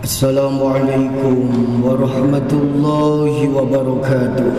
Assalamualaikum warahmatullahi wabarakatuh.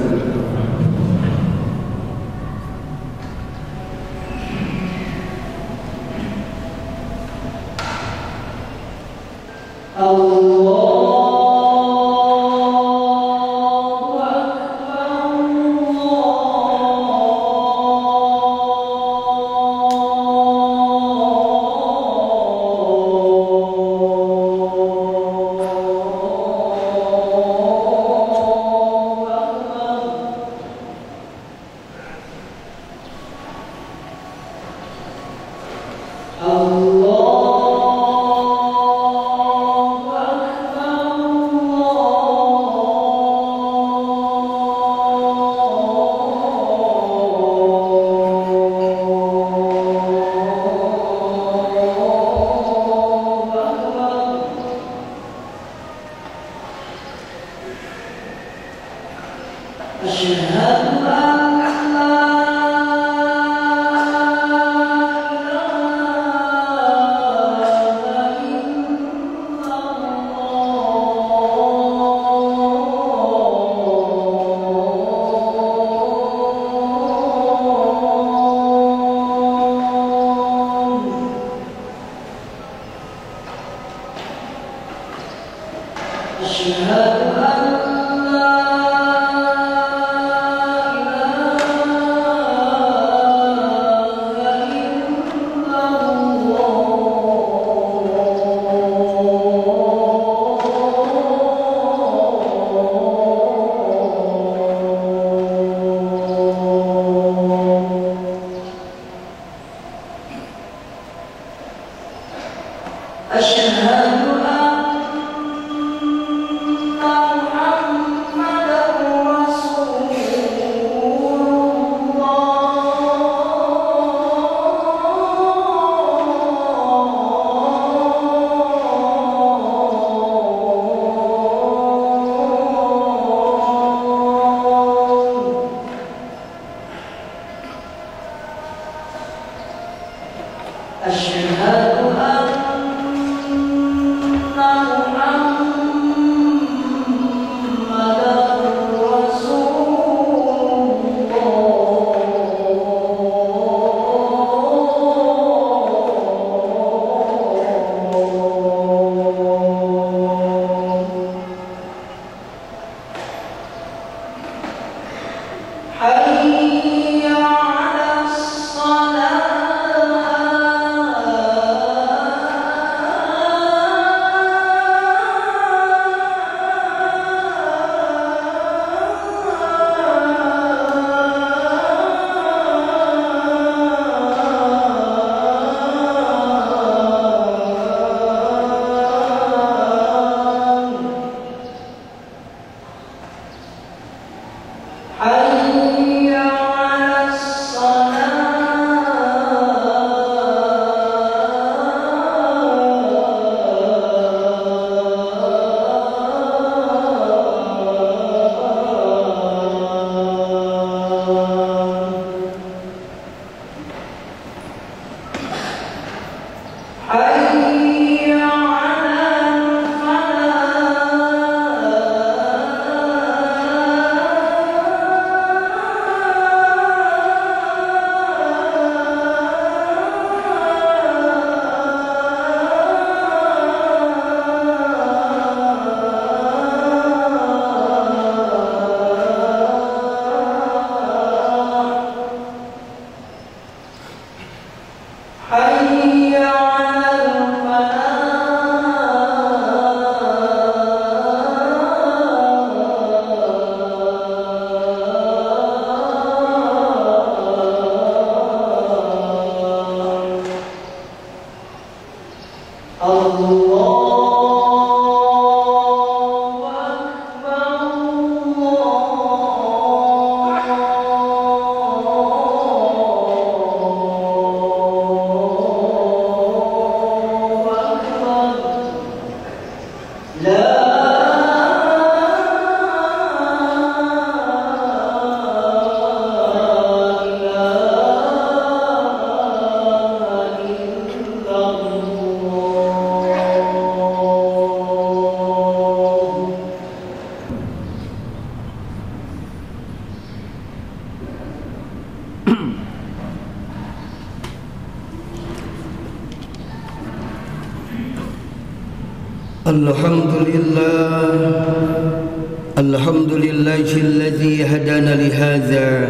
Alhamdulillahilladzi hadana lihadza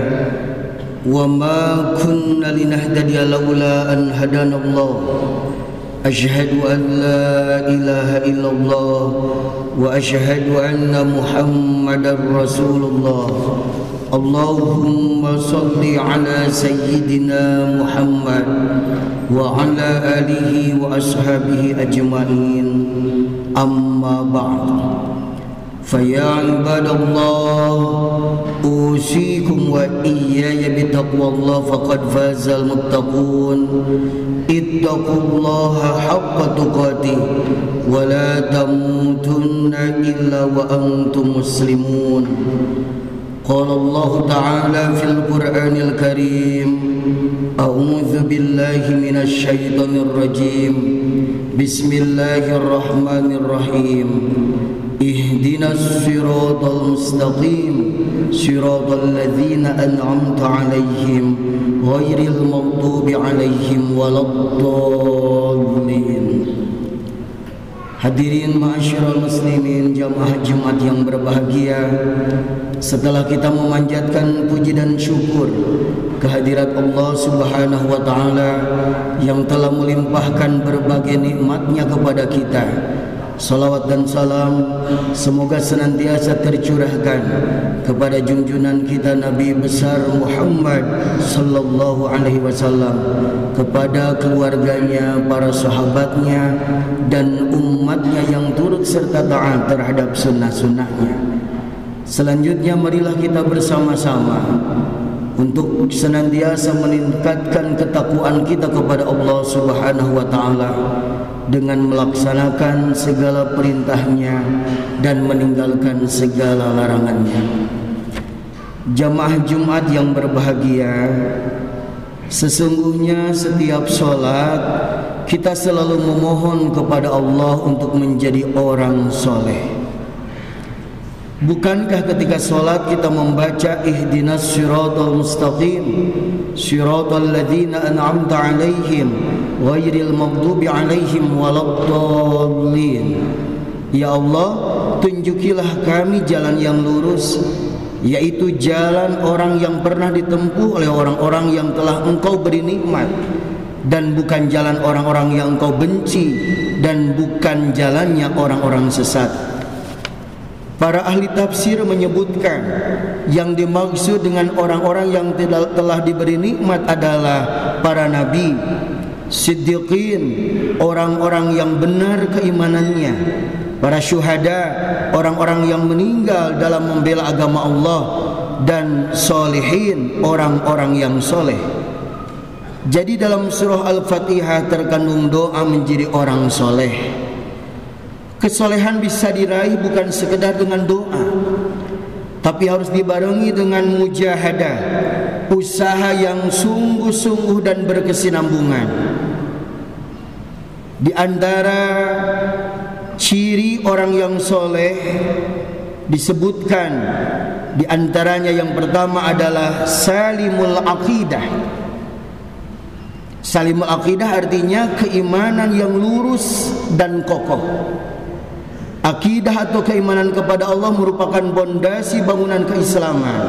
wa ma kunna linahtadiya laula an hadanallah. Asyhadu an la ilaha illallah wa asyhadu anna Muhammadar Rasulullah. Allahumma salli ala sayyidina Muhammad wa ala alihi wa ashabihi ajma'in. Amma ba'd. Faya ibadallah, usikum wa iyaya bitaqwallah faqad fazal muttaqun. Ittaqullaha haqqa tuqatih wa la tamutunna illa wa antum muslimun. Qala Allah Ta'ala fil Qur'anil Karim, a'udzu billahi minasy syaithanir rajim. Bismillahirrahmanirrahim. Ihdinas siratal mustaqim, siratal ladzina an'amta 'alaihim ghairil maghdubi 'alaihim waladdallin. Hadirin ma'asyiral muslimin, jamaah Jumat yang berbahagia, setelah kita memanjatkan puji dan syukur kehadirat Allah Subhanahu wa taala yang telah melimpahkan berbagai nikmatnya kepada kita, salawat dan salam semoga senantiasa tercurahkan kepada junjungan kita Nabi besar Muhammad sallallahu alaihi wasallam, kepada keluarganya, para sahabatnya dan umatnya yang turut serta taat terhadap sunnah-sunnahnya. Selanjutnya marilah kita bersama-sama untuk senantiasa meningkatkan ketakwaan kita kepada Allah Subhanahu wa taala dengan melaksanakan segala perintahnya dan meninggalkan segala larangannya. Jamaah Jumat yang berbahagia, sesungguhnya setiap sholat kita selalu memohon kepada Allah untuk menjadi orang soleh. Bukankah ketika sholat kita membaca ihdinas siratal mustaqim, siratal ladzina an'amta 'alaihim ghairil maghdubi 'alaihim waladdallin. Ya Allah, tunjukilah kami jalan yang lurus, yaitu jalan orang yang pernah ditempuh oleh orang-orang yang telah Engkau beri nikmat, dan bukan jalan orang-orang yang Engkau benci, dan bukan jalannya orang-orang sesat. Para ahli tafsir menyebutkan yang dimaksud dengan orang-orang yang telah diberi nikmat adalah para nabi, siddiqin, orang-orang yang benar keimanannya, para syuhada, orang-orang yang meninggal dalam membela agama Allah, dan solihin, orang-orang yang soleh. Jadi dalam surah Al-Fatihah terkandung doa menjadi orang soleh. Kesolehan bisa diraih bukan sekedar dengan doa, tapi harus dibarengi dengan mujahadah, usaha yang sungguh-sungguh dan berkesinambungan. Di antara ciri orang yang soleh disebutkan, di antaranya yang pertama adalah salimul aqidah. Salimul aqidah artinya keimanan yang lurus dan kokoh. Akidah atau keimanan kepada Allah merupakan pondasi bangunan keislaman.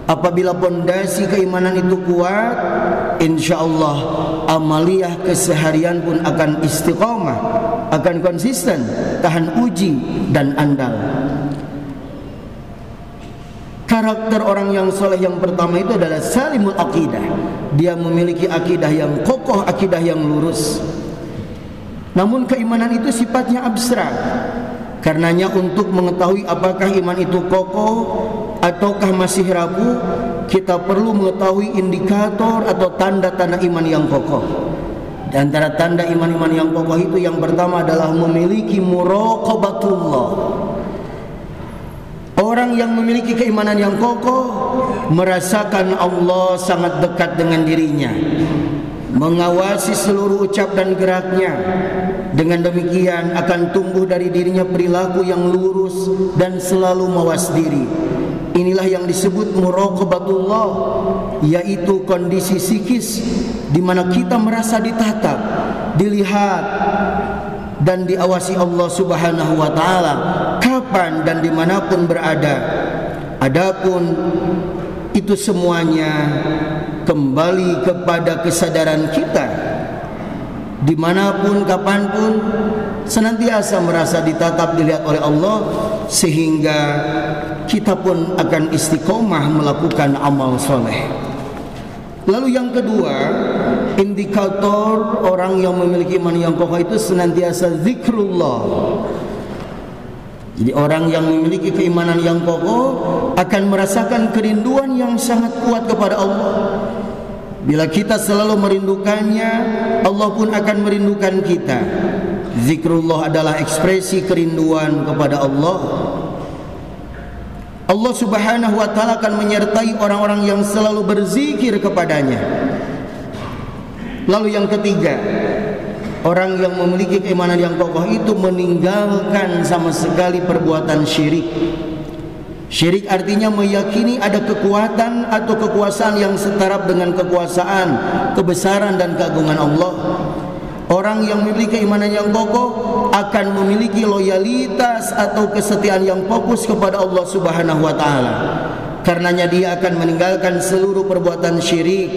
Apabila pondasi keimanan itu kuat, insyaallah amaliyah keseharian pun akan istiqamah, akan konsisten, tahan uji dan andal. Karakter orang yang soleh yang pertama itu adalah salimul aqidah. Dia memiliki akidah yang kokoh, akidah yang lurus. Namun keimanan itu sifatnya abstrak. Karenanya untuk mengetahui apakah iman itu kokoh ataukah masih rapuh, kita perlu mengetahui indikator atau tanda-tanda iman yang kokoh. Di antara tanda iman-iman yang kokoh itu yang pertama adalah memiliki muraqabatullah. Orang yang memiliki keimanan yang kokoh merasakan Allah sangat dekat dengan dirinya, mengawasi seluruh ucap dan geraknya. Dengan demikian akan tumbuh dari dirinya perilaku yang lurus dan selalu mawas diri. Inilah yang disebut muraqabatullah, yaitu kondisi psikis di mana kita merasa ditatap, dilihat, dan diawasi Allah Subhanahu wa taala kapan dan dimanapun berada. Adapun itu semuanya kembali kepada kesadaran kita, dimanapun kapanpun senantiasa merasa ditatap, dilihat oleh Allah, sehingga kita pun akan istiqomah melakukan amal soleh. Lalu yang kedua, indikator orang yang memiliki iman yang kokoh itu senantiasa zikrullah. Jadi orang yang memiliki keimanan yang kokoh akan merasakan kerinduan yang sangat kuat kepada Allah. Bila kita selalu merindukannya, Allah pun akan merindukan kita. Zikrullah adalah ekspresi kerinduan kepada Allah. Allah Subhanahu wa taala akan menyertai orang-orang yang selalu berzikir kepadanya. Lalu yang ketiga, orang yang memiliki keimanan yang kokoh itu meninggalkan sama sekali perbuatan syirik. Syirik artinya meyakini ada kekuatan atau kekuasaan yang setara dengan kekuasaan, kebesaran dan keagungan Allah. Orang yang memiliki keimanan yang kokoh akan memiliki loyalitas atau kesetiaan yang fokus kepada Allah Subhanahu wa taala. Karenanya dia akan meninggalkan seluruh perbuatan syirik.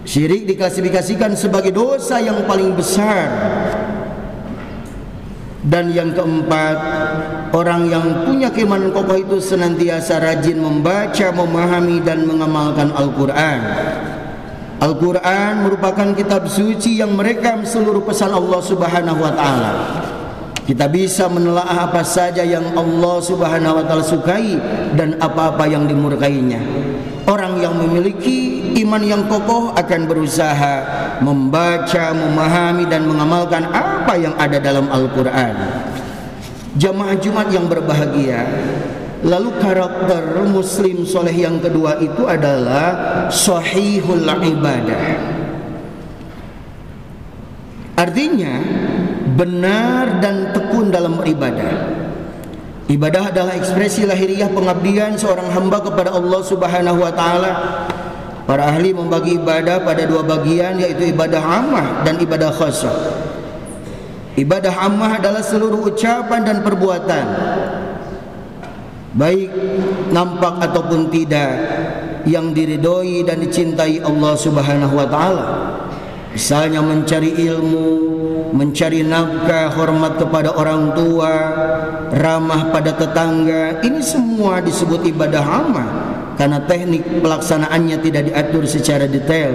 Syirik diklasifikasikan sebagai dosa yang paling besar. Dan yang keempat, orang yang punya keimanan kokoh itu senantiasa rajin membaca, memahami dan mengamalkan Al-Quran. Al-Quran merupakan kitab suci yang merekam seluruh pesan Allah Subhanahu wa taala. Kita bisa menelaah apa saja yang Allah Subhanahu wa taala sukai dan apa-apa yang dimurkainya. Orang yang memiliki iman yang kokoh akan berusaha membaca, memahami dan mengamalkan apa yang ada dalam Al-Quran. Jamaah Jumat yang berbahagia, lalu karakter muslim soleh yang kedua itu adalah sahihul ibadah. Artinya benar dan tekun dalam ibadah. Ibadah adalah ekspresi lahiriah pengabdian seorang hamba kepada Allah Subhanahu wa taala. Para ahli membagi ibadah pada dua bagian, yaitu ibadah ammah dan ibadah khassah. Ibadah ammah adalah seluruh ucapan dan perbuatan, baik nampak ataupun tidak, yang diridhoi dan dicintai Allah Subhanahu wa taala. Misalnya mencari ilmu, mencari nafkah, hormat kepada orang tua, ramah pada tetangga. Ini semua disebut ibadah ammah karena teknik pelaksanaannya tidak diatur secara detail,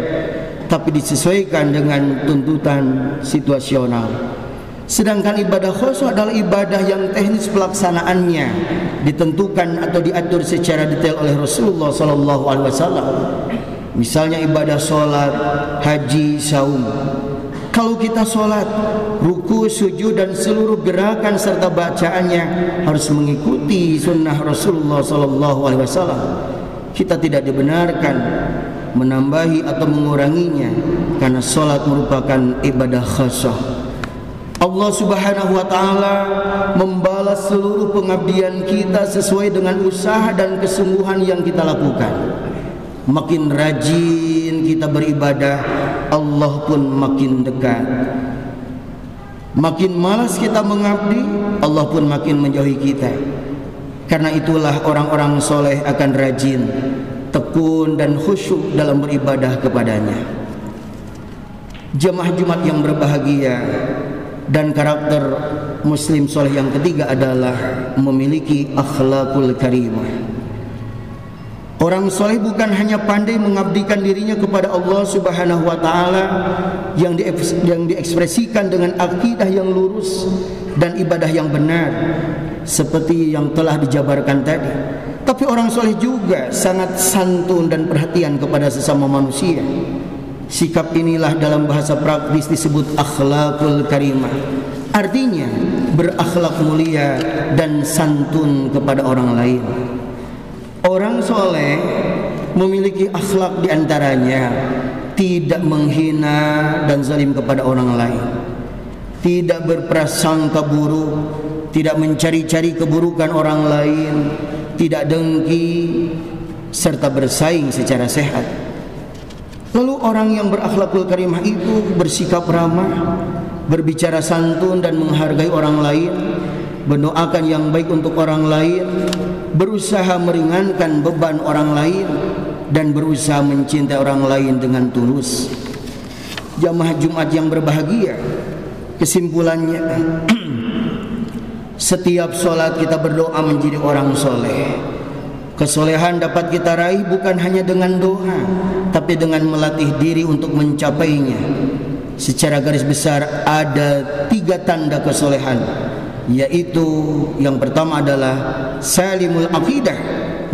tapi disesuaikan dengan tuntutan situasional. Sedangkan ibadah khusus adalah ibadah yang teknis pelaksanaannya ditentukan atau diatur secara detail oleh Rasulullah SAW. Misalnya ibadah sholat, haji, saum. Kalau kita sholat, ruku, sujud dan seluruh gerakan serta bacaannya harus mengikuti sunnah Rasulullah SAW. Kita tidak dibenarkan menambahi atau menguranginya, karena sholat merupakan ibadah khassah. Allah Subhanahu wa taala membalas seluruh pengabdian kita sesuai dengan usaha dan kesungguhan yang kita lakukan. Makin rajin kita beribadah, Allah pun makin dekat. Makin malas kita mengabdi, Allah pun makin menjauhi kita. Karena itulah orang-orang soleh akan rajin, tekun dan khusyuk dalam beribadah kepadanya. Jemaah Jumat yang berbahagia, dan karakter muslim soleh yang ketiga adalah memiliki akhlakul karimah. Orang soleh bukan hanya pandai mengabdikan dirinya kepada Allah Subhanahu wa taala yang diekspresikan dengan akidah yang lurus dan ibadah yang benar seperti yang telah dijabarkan tadi, tapi orang soleh juga sangat santun dan perhatian kepada sesama manusia. Sikap inilah dalam bahasa praktis disebut akhlakul karimah. Artinya berakhlak mulia dan santun kepada orang lain. Orang soleh memiliki akhlak diantaranya tidak menghina dan zalim kepada orang lain, tidak berprasangka buruk, tidak mencari-cari keburukan orang lain, tidak dengki, serta bersaing secara sehat. Lalu orang yang berakhlakul karimah itu bersikap ramah, berbicara santun dan menghargai orang lain, mendoakan yang baik untuk orang lain, berusaha meringankan beban orang lain, dan berusaha mencintai orang lain dengan tulus. Jamaah Jumat yang berbahagia, kesimpulannya setiap sholat kita berdoa menjadi orang soleh. Kesolehan dapat kita raih bukan hanya dengan doa, tapi dengan melatih diri untuk mencapainya. Secara garis besar ada 3 tanda kesolehan, yaitu yang pertama adalah salimul aqidah,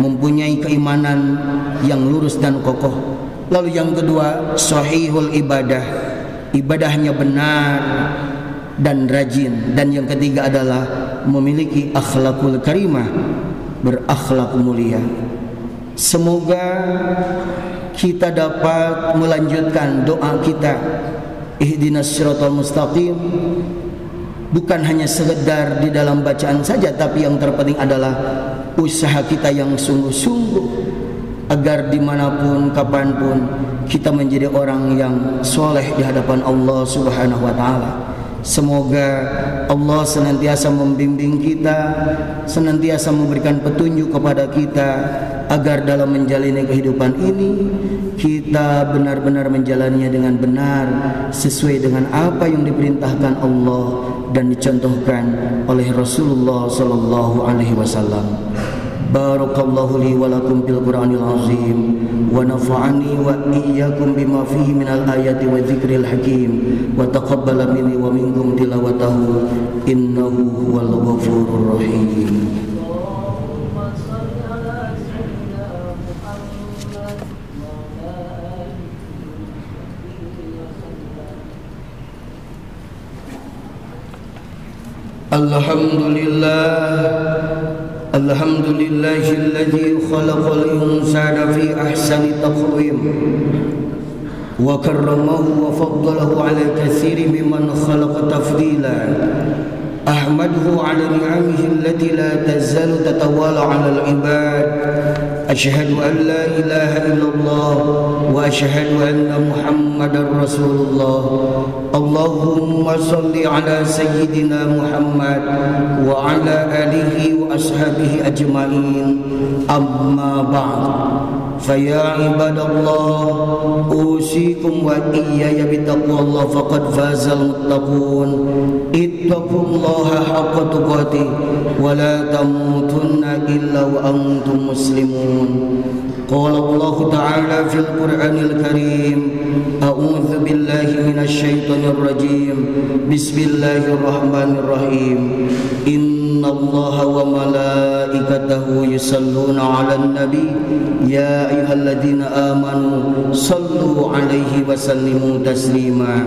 mempunyai keimanan yang lurus dan kokoh. Lalu yang kedua sahihul ibadah, ibadahnya benar dan rajin. Dan yang ketiga adalah memiliki akhlakul karimah, berakhlak mulia. Semoga kita dapat melanjutkan doa kita ihdinas siratal mustaqim bukan hanya sekedar di dalam bacaan saja, tapi yang terpenting adalah usaha kita yang sungguh-sungguh agar dimanapun kapanpun kita menjadi orang yang soleh di hadapan Allah Subhanahu wa ta'ala. Semoga Allah senantiasa membimbing kita, senantiasa memberikan petunjuk kepada kita, agar dalam menjalani kehidupan ini kita benar-benar menjalaninya dengan benar, sesuai dengan apa yang diperintahkan Allah dan dicontohkan oleh Rasulullah sallallahu alaihi wasallam. Barakallahu li wa lakum fil Qur'anil azim wa nafa'ani wa iyyakum bima fihi minal ayati wa dzikril hakim wa taqabbala minni wa minkum tilawatahu innahu huwal ghafurur rahim. Alhamdulillahilladzi khalaqal insana fi ahsani taqwim wa karramahu wa faddalahu ala katsirin mimman khalaqa tafdila. Ahmaduhu ala ni'amihi allati la tazalu tatawala ala al-ibad. Ashhadu an la ilaha illallah wa ashhadu anna Muhammadar Rasulullah. Allahumma salli ala sayyidina Muhammad wa ala alihi wa ashabihi ajma'in. Amma ba'd. Faya ibadallah, usikum wa iyaya bitaqwallah faqad fazal muttaqun. Ittaqullaha haqqa tuqatih wa la tamutunna illa wa antum muslimun. Qala Allah ta'ala fil Qur'anil Karim, a'udzu billahi minasy syaithanir rajim. Bismillahirrahmanirrahim. Innallaha wa malaikatahu yusalluna 'alan nabi ya ayyuhalladzina amanu sallu 'alaihi wa sallimu taslima.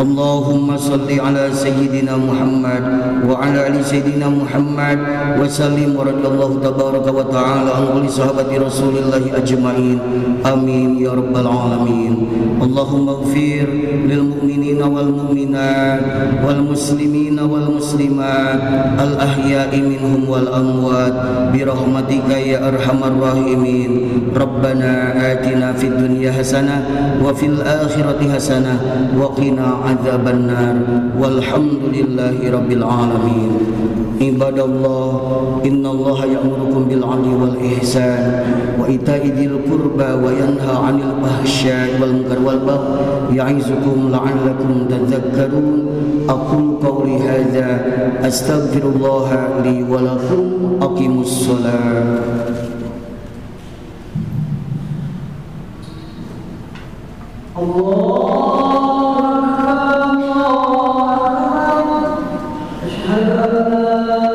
Allahumma salli 'ala sayyidina Muhammad wa 'ala ali sayyidina Muhammad wa sallim wa radhiyallahu tabaraka wa ta'ala an kulli sahabati Rasulillah ajma'in. Amin ya rabbal alamin. Allahumma ighfir lil mu'minina wal mu'minat wal muslimina wal muslimat al ahya'i minhum wal amwat bi rahmatika ya arhamar rahimin. Rabbana atina fid dunya hasanah wa fil akhirati hasanah wa qina adzabannar. Walhamdulillahi rabbil alamin. Ibadallah, innallaha ya'murukum bil 'adli wal ihsan wa ita'i dzil qurba wa yanha 'anil fahsya'i wal munkar wal baghi ya'izukum la'allakum tadhakkarun. Aqulu qawli hadza astaghfirullah li wa lakum. Aqimus shalah. Allahu akbar. Asyhadu an la